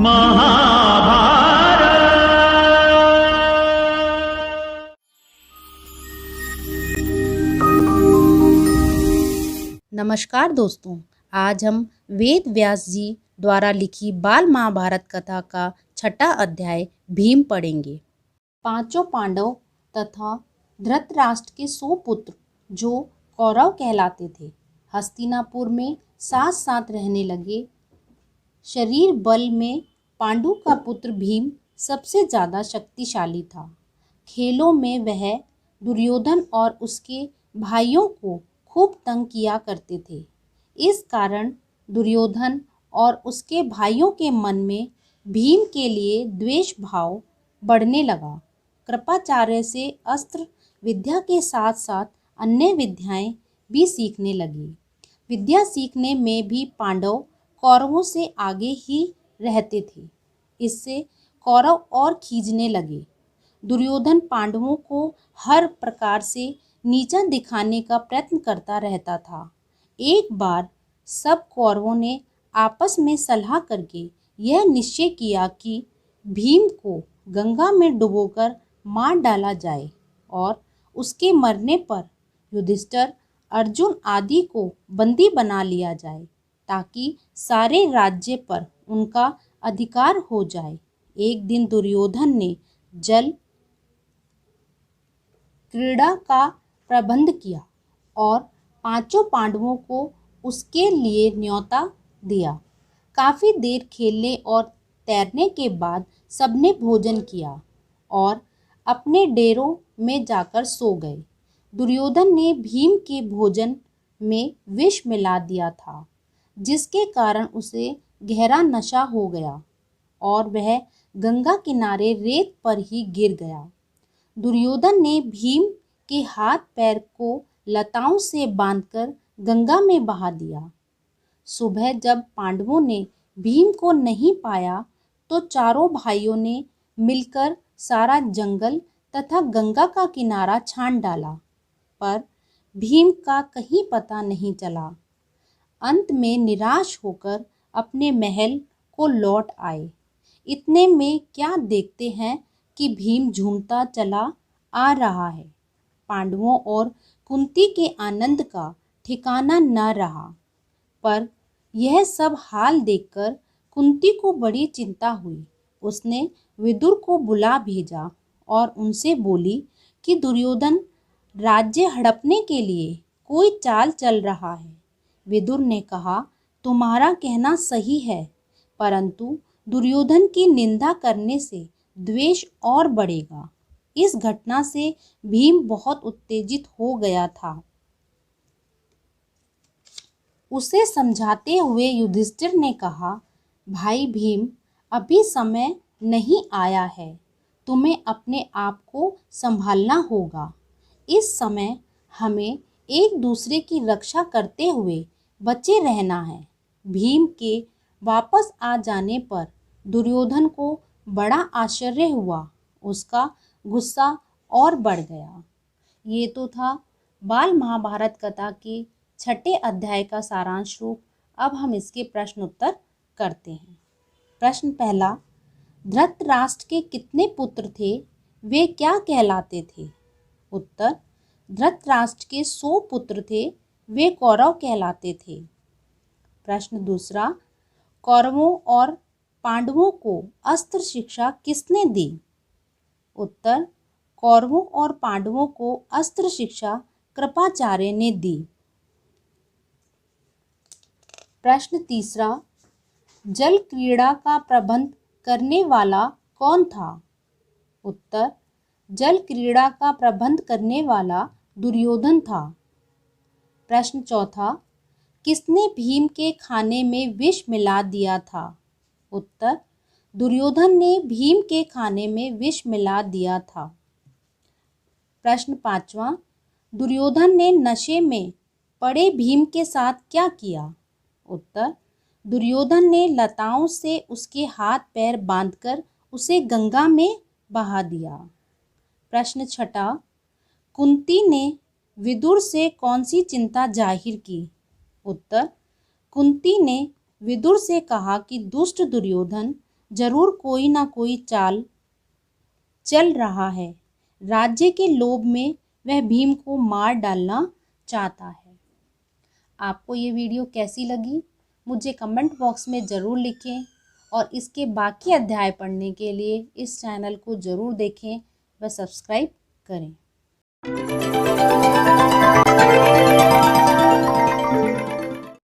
नमस्कार दोस्तों, आज हम वेद व्यास जी द्वारा लिखी बाल महाभारत कथा का छठा अध्याय भीम पढ़ेंगे। पांचों पांडव तथा धृतराष्ट्र के 100 पुत्र जो कौरव कहलाते थे, हस्तिनापुर में साथ साथ रहने लगे। शरीर बल में पांडु का पुत्र भीम सबसे ज़्यादा शक्तिशाली था। खेलों में वह दुर्योधन और उसके भाइयों को खूब तंग किया करते थे। इस कारण दुर्योधन और उसके भाइयों के मन में भीम के लिए द्वेष भाव बढ़ने लगा। कृपाचार्य से अस्त्र विद्या के साथ साथ अन्य विद्याएं भी सीखने लगी। विद्या सीखने में भी पांडव कौरवों से आगे ही रहते थे। इससे कौरव और खींचने लगे। दुर्योधन पांडवों को हर प्रकार से नीचा दिखाने का प्रयत्न करता रहता था। एक बार सब कौरवों ने आपस में सलाह करके यह निश्चय किया कि भीम को गंगा में डुबोकर मार डाला जाए और उसके मरने पर युधिष्ठिर, अर्जुन आदि को बंदी बना लिया जाए ताकि सारे राज्य पर उनका अधिकार हो जाए। एक दिन दुर्योधन ने जल क्रीड़ा का प्रबंध किया और पांचों पांडवों को उसके लिए न्योता दिया। काफ़ी देर खेलने और तैरने के बाद सबने भोजन किया और अपने डेरों में जाकर सो गए। दुर्योधन ने भीम के भोजन में विष मिला दिया था, जिसके कारण उसे गहरा नशा हो गया और वह गंगा किनारे रेत पर ही गिर गया। दुर्योधन ने भीम के हाथ पैर को लताओं से बांधकर गंगा में बहा दिया। सुबह जब पांडवों ने भीम को नहीं पाया तो चारों भाइयों ने मिलकर सारा जंगल तथा गंगा का किनारा छान डाला, पर भीम का कहीं पता नहीं चला। अंत में निराश होकर अपने महल को लौट आए। इतने में क्या देखते हैं कि भीम झूमता चला आ रहा है। पांडवों और कुंती के आनंद का ठिकाना न रहा, पर यह सब हाल देखकर कुंती को बड़ी चिंता हुई। उसने विदुर को बुला भेजा और उनसे बोली कि दुर्योधन राज्य हड़पने के लिए कोई चाल चल रहा है। विदुर ने कहा, तुम्हारा कहना सही है, परंतु दुर्योधन की निंदा करने से द्वेष और बढ़ेगा। इस घटना से भीम बहुत उत्तेजित हो गया था। उसे समझाते हुए युधिष्ठिर ने कहा, भाई भीम, अभी समय नहीं आया है। तुम्हें अपने आप को संभालना होगा। इस समय हमें एक दूसरे की रक्षा करते हुए बचे रहना है। भीम के वापस आ जाने पर दुर्योधन को बड़ा आश्चर्य हुआ। उसका गुस्सा और बढ़ गया। ये तो था बाल महाभारत कथा के छठे अध्याय का सारांश रूप। अब हम इसके प्रश्न उत्तर करते हैं। प्रश्न पहला, धृतराष्ट्र के कितने पुत्र थे? वे क्या कहलाते थे? उत्तर, धृतराष्ट्र के 100 पुत्र थे। वे कौरव कहलाते थे। प्रश्न दूसरा, कौरवों और पांडवों को अस्त्र शिक्षा किसने दी? उत्तर, कौरवों और पांडवों को अस्त्र शिक्षा कृपाचार्य ने दी। प्रश्न तीसरा, जल क्रीड़ा का प्रबंध करने वाला कौन था? उत्तर, जल क्रीड़ा का प्रबंध करने वाला दुर्योधन था। प्रश्न चौथा, किसने भीम के खाने में विष मिला दिया था? उत्तर, दुर्योधन ने भीम के खाने में विष मिला दिया था। प्रश्न पांचवा, दुर्योधन ने नशे में पड़े भीम के साथ क्या किया? उत्तर, दुर्योधन ने लताओं से उसके हाथ पैर बांधकर उसे गंगा में बहा दिया। प्रश्न छठा, कुंती ने विदुर से कौन सी चिंता जाहिर की? उत्तर, कुंती ने विदुर से कहा कि दुष्ट दुर्योधन जरूर कोई ना कोई चाल चल रहा है। राज्य के लोभ में वह भीम को मार डालना चाहता है। आपको ये वीडियो कैसी लगी मुझे कमेंट बॉक्स में ज़रूर लिखें और इसके बाकी अध्याय पढ़ने के लिए इस चैनल को ज़रूर देखें व सब्सक्राइब करें।